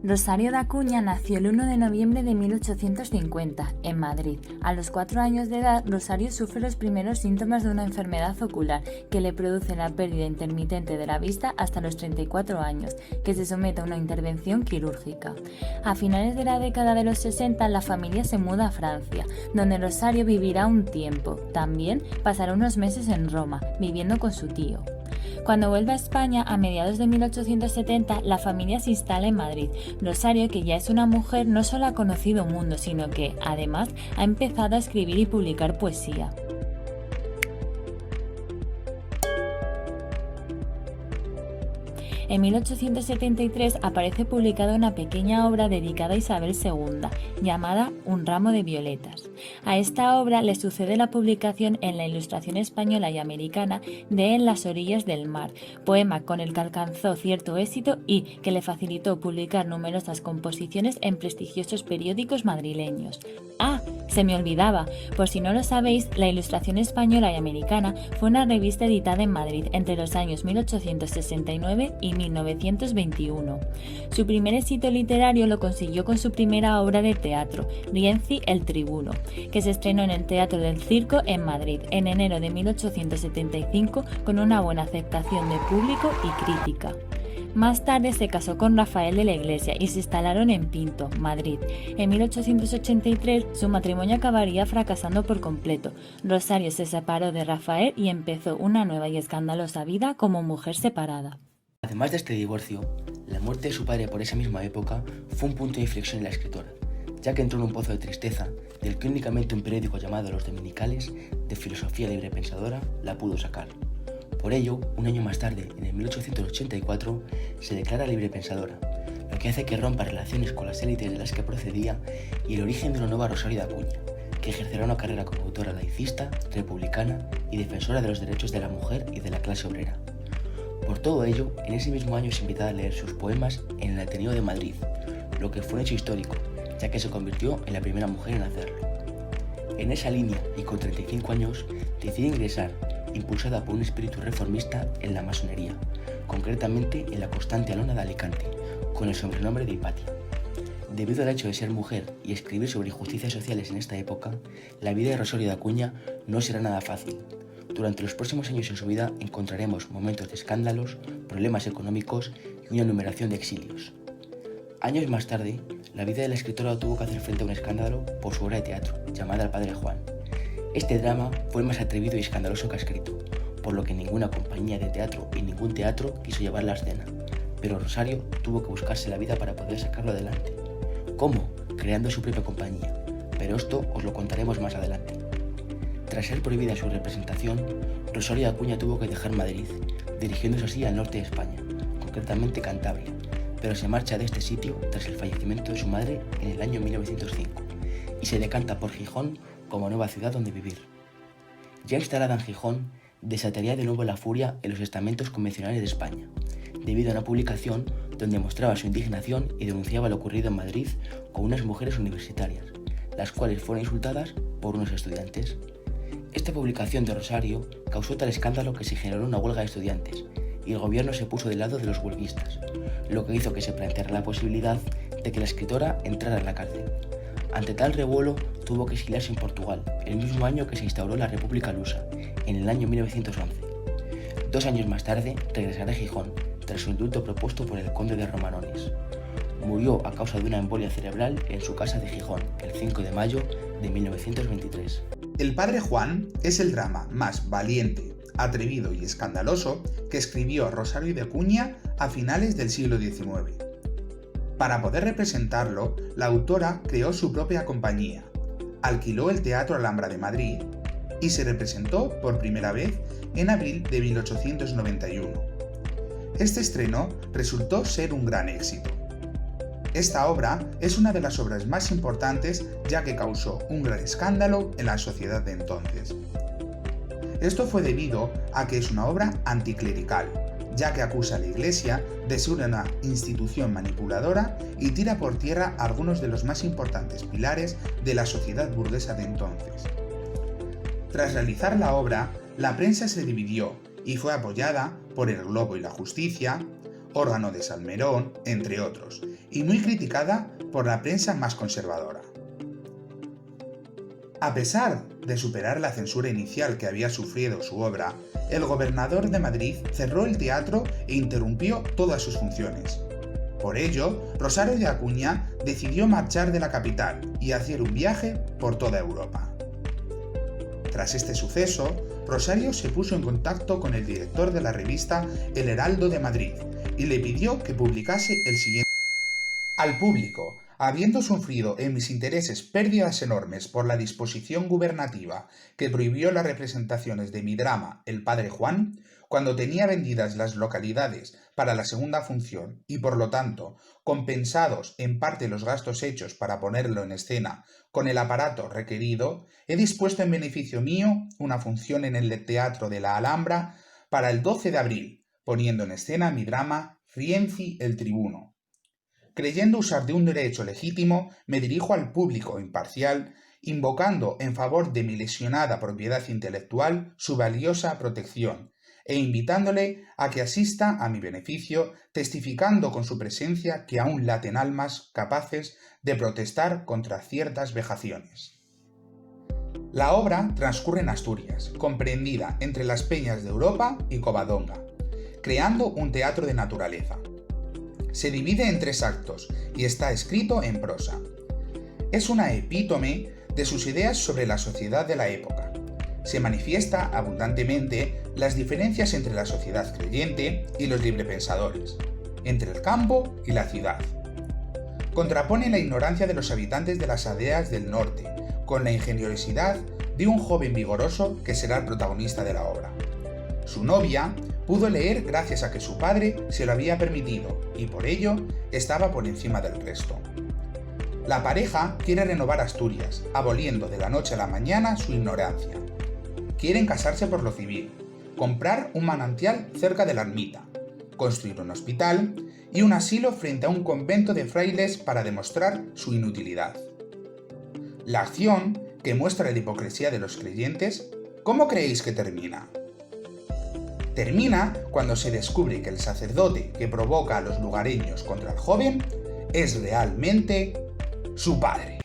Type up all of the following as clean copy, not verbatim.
Rosario de Acuña nació el 1 de noviembre de 1850, en Madrid. A los 4 años de edad, Rosario sufre los primeros síntomas de una enfermedad ocular que le produce la pérdida intermitente de la vista hasta los 34 años, que se somete a una intervención quirúrgica. A finales de la década de los 60, la familia se muda a Francia, donde Rosario vivirá un tiempo. También pasará unos meses en Roma, viviendo con su tío. Cuando vuelve a España, a mediados de 1870, la familia se instala en Madrid. Rosario, que ya es una mujer, no solo ha conocido un mundo, sino que, además, ha empezado a escribir y publicar poesía. En 1873 aparece publicada una pequeña obra dedicada a Isabel II, llamada Un ramo de violetas. A esta obra le sucede la publicación en la Ilustración española y americana de En las orillas del mar, poema con el que alcanzó cierto éxito y que le facilitó publicar numerosas composiciones en prestigiosos periódicos madrileños. ¡Ah! Se me olvidaba, por si no lo sabéis, la Ilustración española y americana fue una revista editada en Madrid entre los años 1869 y 1921. Su primer éxito literario lo consiguió con su primera obra de teatro, Rienzi el Tribuno, que se estrenó en el Teatro del Circo en Madrid en enero de 1875 con una buena aceptación de público y crítica. Más tarde se casó con Rafael de la Iglesia y se instalaron en Pinto, Madrid. En 1883 su matrimonio acabaría fracasando por completo. Rosario se separó de Rafael y empezó una nueva y escandalosa vida como mujer separada. Además de este divorcio, la muerte de su padre por esa misma época fue un punto de inflexión en la escritora, ya que entró en un pozo de tristeza del que únicamente un periódico llamado Los Dominicales, de filosofía libre pensadora, la pudo sacar. Por ello, un año más tarde, en el 1884, se declara libre pensadora, lo que hace que rompa relaciones con las élites de las que procedía y el origen de una nueva Rosario de Acuña, que ejercerá una carrera como autora laicista, republicana y defensora de los derechos de la mujer y de la clase obrera. Por todo ello, en ese mismo año es invitada a leer sus poemas en el Ateneo de Madrid, lo que fue un hecho histórico, ya que se convirtió en la primera mujer en hacerlo. En esa línea, y con 35 años, decide ingresar, impulsada por un espíritu reformista, en la masonería, concretamente en la Constante Alona de Alicante, con el sobrenombre de Hipatia. Debido al hecho de ser mujer y escribir sobre injusticias sociales en esta época, la vida de Rosario de Acuña no será nada fácil. Durante los próximos años en su vida encontraremos momentos de escándalos, problemas económicos y una numeración de exilios. Años más tarde, la vida de la escritora tuvo que hacer frente a un escándalo por su obra de teatro, llamada El Padre Juan. Este drama fue el más atrevido y escandaloso que ha escrito, por lo que ninguna compañía de teatro y ningún teatro quiso llevarla a escena, pero Rosario tuvo que buscarse la vida para poder sacarlo adelante. ¿Cómo? Creando su propia compañía, pero esto os lo contaremos más adelante. Tras ser prohibida su representación, Rosario de Acuña tuvo que dejar Madrid, dirigiéndose así al norte de España, concretamente Cantabria, pero se marcha de este sitio tras el fallecimiento de su madre en el año 1905 y se decanta por Gijón como nueva ciudad donde vivir. Ya instalada en Gijón, desataría de nuevo la furia en los estamentos convencionales de España, debido a una publicación donde mostraba su indignación y denunciaba lo ocurrido en Madrid con unas mujeres universitarias, las cuales fueron insultadas por unos estudiantes. Esta publicación de Rosario causó tal escándalo que se generó una huelga de estudiantes y el gobierno se puso del lado de los huelguistas, lo que hizo que se planteara la posibilidad de que la escritora entrara en la cárcel. Ante tal revuelo, tuvo que exiliarse en Portugal, el mismo año que se instauró la República Lusa, en el año 1911. 2 años más tarde, regresará a Gijón, tras su indulto propuesto por el conde de Romanones. Murió a causa de una embolia cerebral en su casa de Gijón, el 5 de mayo de 1923. El Padre Juan es el drama más valiente, atrevido y escandaloso que escribió Rosario de Acuña a finales del siglo XIX. Para poder representarlo, la autora creó su propia compañía, alquiló el Teatro Alhambra de Madrid y se representó por primera vez en abril de 1891. Este estreno resultó ser un gran éxito. Esta obra es una de las obras más importantes ya que causó un gran escándalo en la sociedad de entonces. Esto fue debido a que es una obra anticlerical, ya que acusa a la Iglesia de ser una institución manipuladora y tira por tierra algunos de los más importantes pilares de la sociedad burguesa de entonces. Tras realizar la obra, la prensa se dividió y fue apoyada por El Globo y La Justicia, órgano de Salmerón, entre otros, y muy criticada por la prensa más conservadora. A pesar de superar la censura inicial que había sufrido su obra, el gobernador de Madrid cerró el teatro e interrumpió todas sus funciones. Por ello, Rosario de Acuña decidió marchar de la capital y hacer un viaje por toda Europa. Tras este suceso, Rosario se puso en contacto con el director de la revista El Heraldo de Madrid y le pidió que publicase el siguiente: al público, habiendo sufrido en mis intereses pérdidas enormes por la disposición gubernativa que prohibió las representaciones de mi drama El Padre Juan, cuando tenía vendidas las localidades para la segunda función y por lo tanto compensados en parte los gastos hechos para ponerlo en escena con el aparato requerido, he dispuesto en beneficio mío una función en el Teatro de la Alhambra para el 12 de abril, poniendo en escena mi drama Rienzi el Tribuno. Creyendo usar de un derecho legítimo, me dirijo al público imparcial, invocando en favor de mi lesionada propiedad intelectual su valiosa protección, e invitándole a que asista a mi beneficio, testificando con su presencia que aún laten almas capaces de protestar contra ciertas vejaciones. La obra transcurre en Asturias, comprendida entre las peñas de Europa y Covadonga, creando un teatro de naturaleza. Se divide en 3 actos y está escrito en prosa. Es una epítome de sus ideas sobre la sociedad de la época. Se manifiesta abundantemente las diferencias entre la sociedad creyente y los librepensadores, entre el campo y la ciudad. Contrapone la ignorancia de los habitantes de las aldeas del norte con la ingeniosidad de un joven vigoroso que será el protagonista de la obra. Su novia pudo leer gracias a que su padre se lo había permitido y por ello estaba por encima del resto. La pareja quiere renovar Asturias, aboliendo de la noche a la mañana su ignorancia. Quieren casarse por lo civil, comprar un manantial cerca de la ermita, construir un hospital y un asilo frente a un convento de frailes para demostrar su inutilidad. La acción, que muestra la hipocresía de los creyentes, ¿cómo creéis que termina? Termina cuando se descubre que el sacerdote que provoca a los lugareños contra el joven es realmente su padre.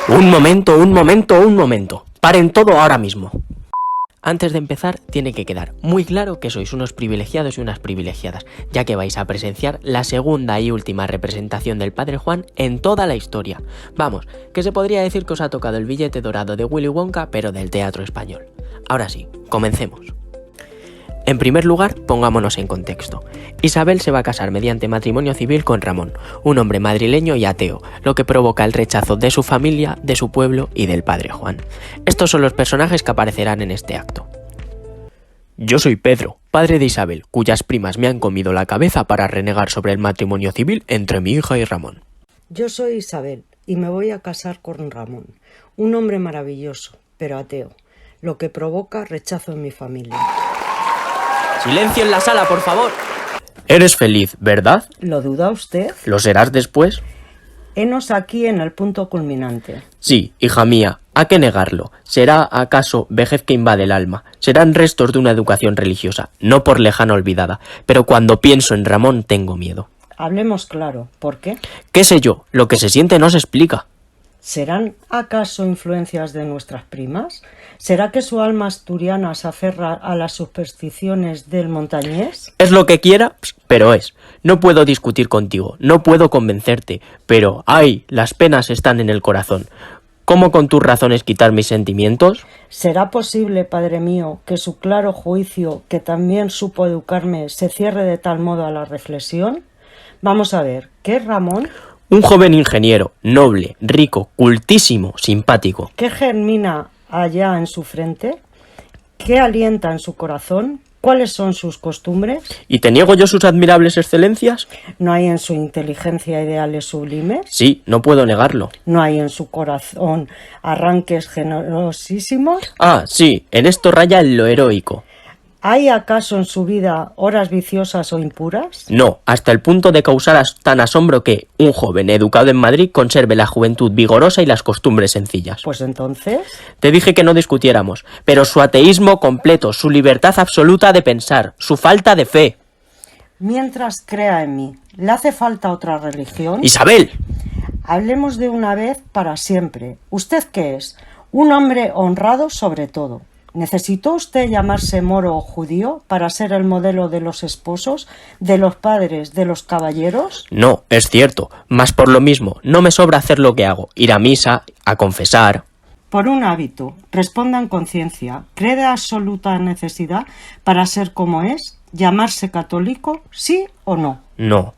Un momento. Paren todo ahora mismo. Antes de empezar, tiene que quedar muy claro que sois unos privilegiados y unas privilegiadas, ya que vais a presenciar la segunda y última representación del Padre Juan en toda la historia. Vamos, que se podría decir que os ha tocado el billete dorado de Willy Wonka, pero del teatro español. Ahora sí, comencemos. En primer lugar, pongámonos en contexto. Isabel se va a casar mediante matrimonio civil con Ramón, un hombre madrileño y ateo, lo que provoca el rechazo de su familia, de su pueblo y del Padre Juan. Estos son los personajes que aparecerán en este acto. Yo soy Pedro, padre de Isabel, cuyas primas me han comido la cabeza para renegar sobre el matrimonio civil entre mi hija y Ramón. Yo soy Isabel y me voy a casar con Ramón, un hombre maravilloso, pero ateo, lo que provoca rechazo en mi familia. ¡Silencio en la sala, por favor! Eres feliz, ¿verdad? ¿Lo duda usted? ¿Lo serás después? Henos aquí en el punto culminante. Sí, hija mía, ¿a qué negarlo? ¿Será acaso vejez que invade el alma? Serán restos de una educación religiosa, no por lejana olvidada, pero cuando pienso en Ramón tengo miedo. Hablemos claro, ¿por qué? ¿Qué sé yo? Lo que se siente no se explica. ¿Serán acaso influencias de nuestras primas? ¿Será que su alma asturiana se aferra a las supersticiones del montañés? Es lo que quiera, pero es. No puedo discutir contigo, no puedo convencerte, pero ¡ay! Las penas están en el corazón. ¿Cómo con tus razones quitar mis sentimientos? ¿Será posible, padre mío, que su claro juicio, que también supo educarme, se cierre de tal modo a la reflexión? Vamos a ver, ¿qué es Ramón? Un joven ingeniero, noble, rico, cultísimo, simpático. ¿Qué germina allá en su frente? ¿Qué alienta en su corazón? ¿Cuáles son sus costumbres? ¿Y te niego yo sus admirables excelencias? ¿No hay en su inteligencia ideales sublimes? Sí, no puedo negarlo. ¿No hay en su corazón arranques generosísimos? Ah, sí, en esto raya en lo heroico. ¿Hay acaso en su vida horas viciosas o impuras? No, hasta el punto de causar tan asombro que un joven educado en Madrid conserve la juventud vigorosa y las costumbres sencillas. Pues entonces... Te dije que no discutiéramos, pero su ateísmo completo, su libertad absoluta de pensar, su falta de fe. Mientras crea en mí, ¿le hace falta otra religión? ¡Isabel! Hablemos de una vez para siempre. ¿Usted qué es? Un hombre honrado sobre todo. ¿Necesitó usted llamarse moro o judío para ser el modelo de los esposos, de los padres, de los caballeros? No, es cierto, mas por lo mismo, no me sobra hacer lo que hago, ir a misa, a confesar. Por un hábito, responda en conciencia. ¿Cree de absoluta necesidad para ser como es? ¿Llamarse católico? ¿Sí o no? No.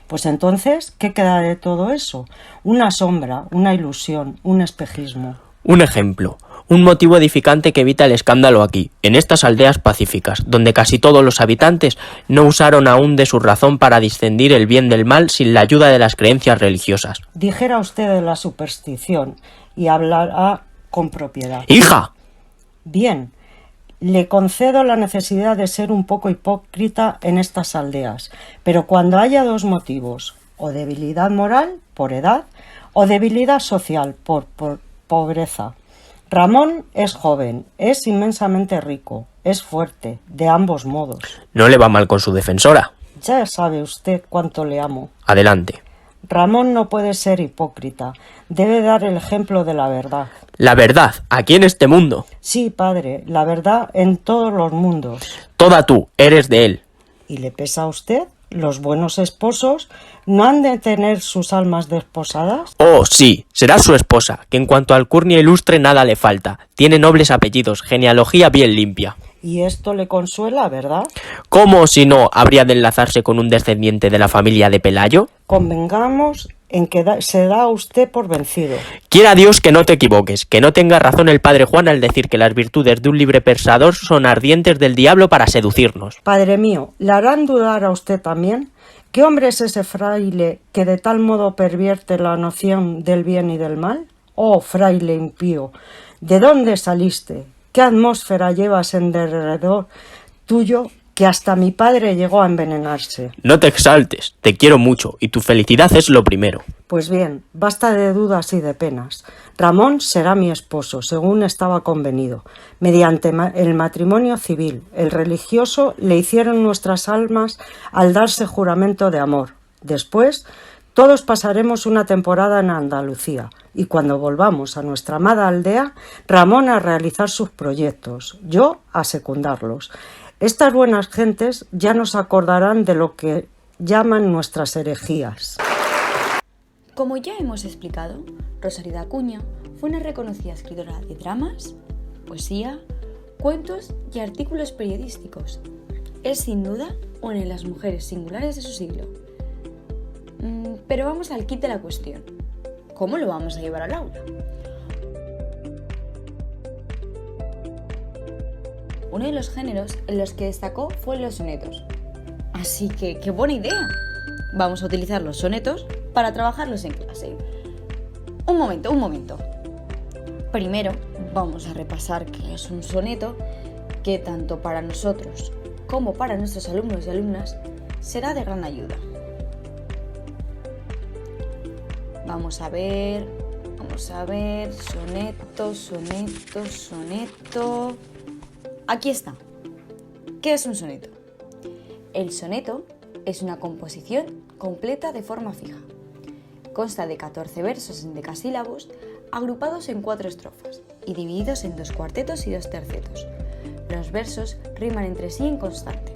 Pues entonces, ¿qué queda de todo eso? Una sombra, una ilusión, un espejismo. Un ejemplo, un motivo edificante que evita el escándalo aquí, en estas aldeas pacíficas, donde casi todos los habitantes no usaron aún de su razón para discernir el bien del mal sin la ayuda de las creencias religiosas. Dijera usted de la superstición y hablará con propiedad. ¡Hija! Bien, le concedo la necesidad de ser un poco hipócrita en estas aldeas, pero cuando haya dos motivos, o debilidad moral, por edad, o debilidad social, por pobreza. Ramón es joven, es inmensamente rico, es fuerte, de ambos modos. No le va mal con su defensora. Ya sabe usted cuánto le amo. Adelante. Ramón no puede ser hipócrita, debe dar el ejemplo de la verdad. La verdad, aquí en este mundo. Sí, padre, la verdad en todos los mundos. Toda tú, eres de él. ¿Y le pesa a usted? ¿Los buenos esposos no han de tener sus almas desposadas? Oh, sí, será su esposa, que en cuanto al alcurnia ilustre nada le falta. Tiene nobles apellidos, genealogía bien limpia. Y esto le consuela, ¿verdad? ¿Cómo, si no, habría de enlazarse con un descendiente de la familia de Pelayo? Convengamos en que se da usted por vencido. Quiera Dios que no te equivoques, que no tenga razón el padre Juan al decir que las virtudes de un libre pensador son ardientes del diablo para seducirnos. Padre mío, ¿le harán dudar a usted también? ¿Qué hombre es ese fraile que de tal modo pervierte la noción del bien y del mal? Oh, fraile impío, ¿de dónde saliste? ¿Qué atmósfera llevas en derredor tuyo que hasta mi padre llegó a envenenarse? No te exaltes, te quiero mucho y tu felicidad es lo primero. Pues bien, basta de dudas y de penas. Ramón será mi esposo, según estaba convenido. Mediante el matrimonio civil, el religioso le hicieron nuestras almas al darse juramento de amor. Después, todos pasaremos una temporada en Andalucía y cuando volvamos a nuestra amada aldea, Ramón a realizar sus proyectos, yo a secundarlos. Estas buenas gentes ya nos acordarán de lo que llaman nuestras herejías. Como ya hemos explicado, Rosario de Acuña fue una reconocida escritora de dramas, poesía, cuentos y artículos periodísticos. Es sin duda una de las mujeres singulares de su siglo. Pero vamos al kit de la cuestión. ¿Cómo lo vamos a llevar al aula? Uno de los géneros en los que destacó fue los sonetos. Así que, ¡qué buena idea! Vamos a utilizar los sonetos para trabajarlos en clase. Un momento. Primero, vamos a repasar qué es un soneto, que tanto para nosotros como para nuestros alumnos y alumnas será de gran ayuda. Vamos a ver, soneto. Aquí está. ¿Qué es un soneto? El soneto es una composición completa de forma fija. Consta de 14 versos en decasílabos agrupados en 4 estrofas y divididos en 2 cuartetos y 2 tercetos. Los versos riman entre sí en constante.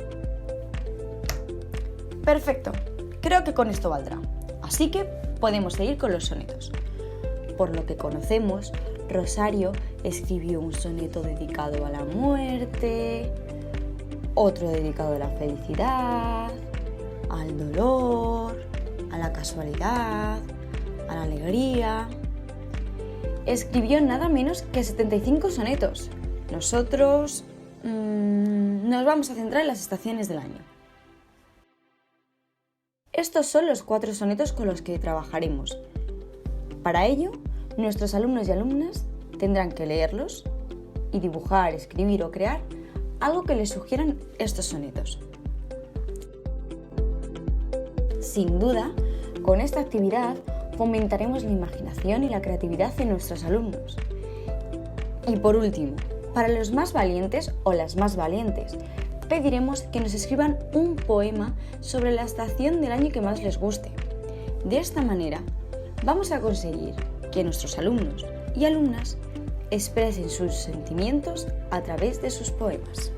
Perfecto, creo que con esto valdrá. Así que podemos seguir con los sonetos. Por lo que conocemos, Rosario escribió un soneto dedicado a la muerte, otro dedicado a la felicidad, al dolor, a la casualidad, a la alegría. Escribió nada menos que 75 sonetos. Nosotros nos vamos a centrar en las estaciones del año. Estos son los 4 sonetos con los que trabajaremos. Para ello, nuestros alumnos y alumnas tendrán que leerlos y dibujar, escribir o crear algo que les sugieran estos sonetos. Sin duda, con esta actividad fomentaremos la imaginación y la creatividad en nuestros alumnos. Y por último, para los más valientes o las más valientes, pediremos que nos escriban un poema sobre la estación del año que más les guste. De esta manera, vamos a conseguir que nuestros alumnos y alumnas expresen sus sentimientos a través de sus poemas.